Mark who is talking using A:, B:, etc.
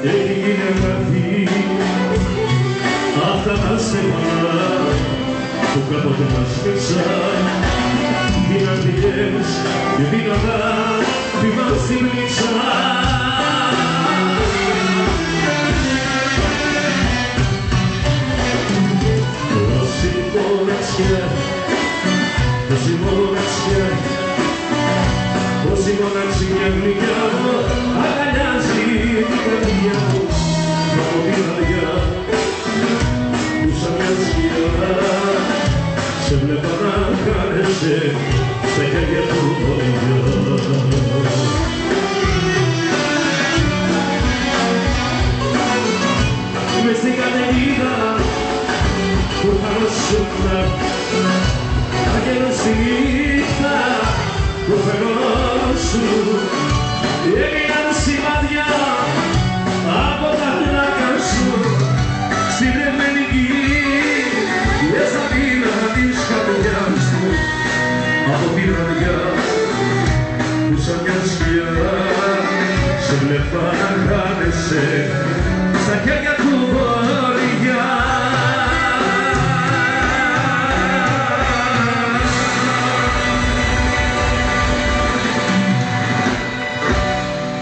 A: έγινε αγαθή αυτά τα στεγνά που κάποτε μας πέσαν γίναν τυχές και δίνοντα τη μας την πλήξα. Τόση μοναξιά γλυκιά αγκαλιάζει την καρδιά μου από την καρδιά που σαν μια σκιά σε βλέπω να χάνεσαι στα χέρια του βορειά. Μες στην καταιγίδα που χαρωσούνα άγγελος στη νύχτα το φεγγός σου έγιναν σημάδια από τα πλάκα σου στην ευμενική αισθανήνα της καρδιάς μου από την βραδιά που σαν μια σκιά σε βλέπα να χάνεσαι στα χέρια του